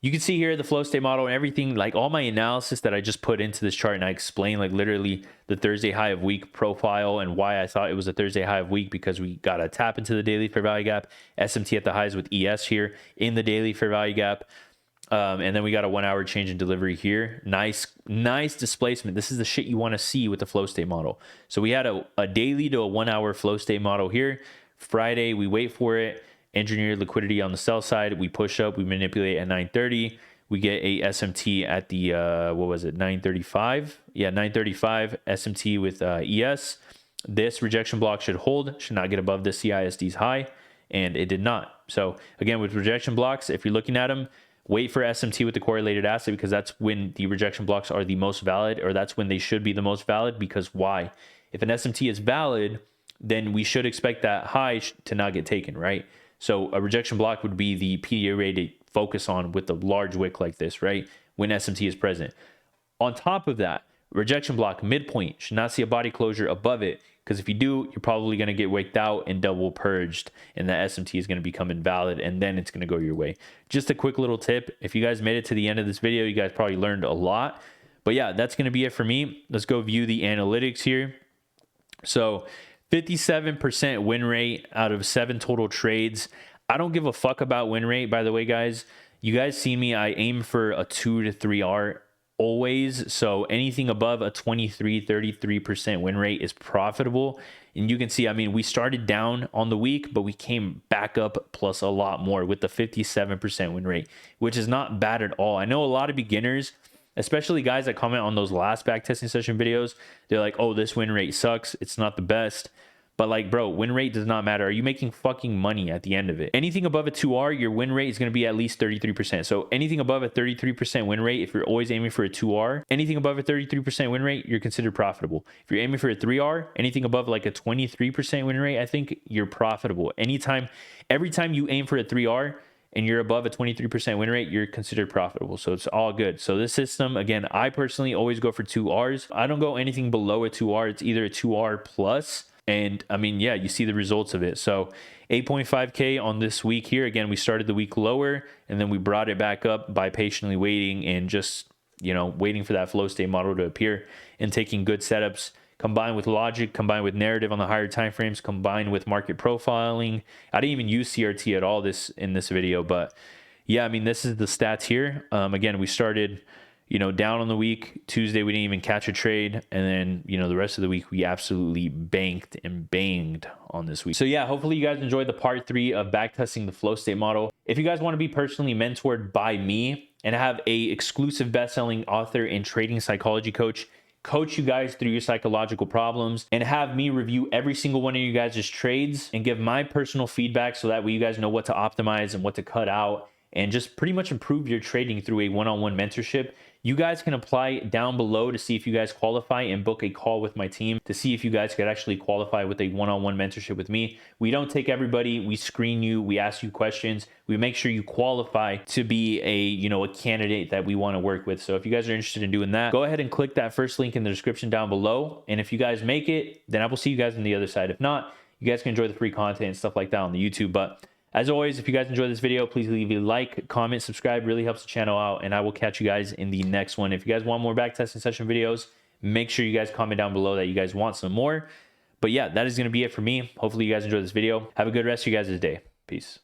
you can see here the flow state model and everything, like all my analysis that I just put into this chart, and I explained like literally the Thursday high of week profile and why I thought it was a Thursday high of week, because we got to tap into the daily fair value gap, SMT at the highs with ES here in the daily fair value gap. And then we got a 1 hour change in delivery here. Nice displacement. This is the shit you want to see with the flow state model. So we had a daily to a 1 hour flow state model here. Friday, we wait for it. Engineer liquidity on the sell side. We push up. We manipulate at 9:30. We get a SMT at the, what was it, 9:35? Yeah, 9:35 SMT with ES. This rejection block should hold, should not get above the CISD's high, and it did not. So again, with rejection blocks, if you're looking at them, wait for SMT with the correlated asset, because that's when the rejection blocks are the most valid, or that's when they should be the most valid. Because why? If an SMT is valid, then we should expect that high to not get taken, right? So a rejection block would be the PDA rate to focus on with a large wick like this, right? When SMT is present. On top of that, rejection block midpoint should not see a body closure above it, because if you do, you're probably going to get wicked out and double purged, and that SMT is going to become invalid, and then it's going to go your way. Just a quick little tip. If you guys made it to the end of this video, you guys probably learned a lot. But yeah, that's going to be it for me. Let's go view the analytics here. So 57% win rate out of 7 total trades. I don't give a fuck about win rate, by the way, guys. You guys see me, I aim for a 2 to 3R always. So anything above a 33% win rate is profitable. And you can see, I mean, we started down on the week, but we came back up plus a lot more with the 57% win rate, which is not bad at all. I know a lot of beginners, especially guys that comment on those last backtesting session videos, they're like, oh, this win rate sucks. It's not the best. But like, bro, win rate does not matter. Are you making fucking money at the end of it? Anything above a 2R, your win rate is going to be at least 33%. So anything above a 33% win rate, if you're always aiming for a 2R, anything above a 33% win rate, you're considered profitable. If you're aiming for a 3R, anything above like a 23% win rate, I think you're profitable. Every time you aim for a 3R, and you're above a 23% win rate, you're considered profitable. So it's all good. So this system, again, I personally always go for 2Rs. I don't go anything below a 2R. It's either a 2R plus And I mean, yeah, you see the results of it. So 8.5K on this week here. Again, we started the week lower and then we brought it back up by patiently waiting and just, you know, waiting for that flow state model to appear and taking good setups combined with logic, combined with narrative on the higher time frames, combined with market profiling. I didn't even use CRT at all in this video, but yeah, I mean, this is the stats here. Again, we started, you know, down on the week. Tuesday, we didn't even catch a trade. And then, you know, the rest of the week, we absolutely banked and banged on this week. So yeah, hopefully you guys enjoyed the part 3 of backtesting the flow state model. If you guys want to be personally mentored by me and have a exclusive best-selling author and trading psychology coach you guys through your psychological problems and have me review every single one of you guys' trades and give my personal feedback so that way you guys know what to optimize and what to cut out and just pretty much improve your trading through a one-on-one mentorship, you guys can apply down below to see if you guys qualify and book a call with my team to see if you guys could actually qualify with a one-on-one mentorship with me. We don't take everybody. We screen you. We ask you questions. We make sure you qualify to be a candidate that we want to work with. So if you guys are interested in doing that, go ahead and click that first link in the description down below. And if you guys make it, then I will see you guys on the other side. If not, you guys can enjoy the free content and stuff like that on the YouTube. But as always, if you guys enjoyed this video, please leave a like, comment, subscribe. Really helps the channel out, and I will catch you guys in the next one. If you guys want more backtesting session videos, make sure you guys comment down below that you guys want some more. But yeah, that is going to be it for me. Hopefully you guys enjoyed this video. Have a good rest of you guys' day. Peace.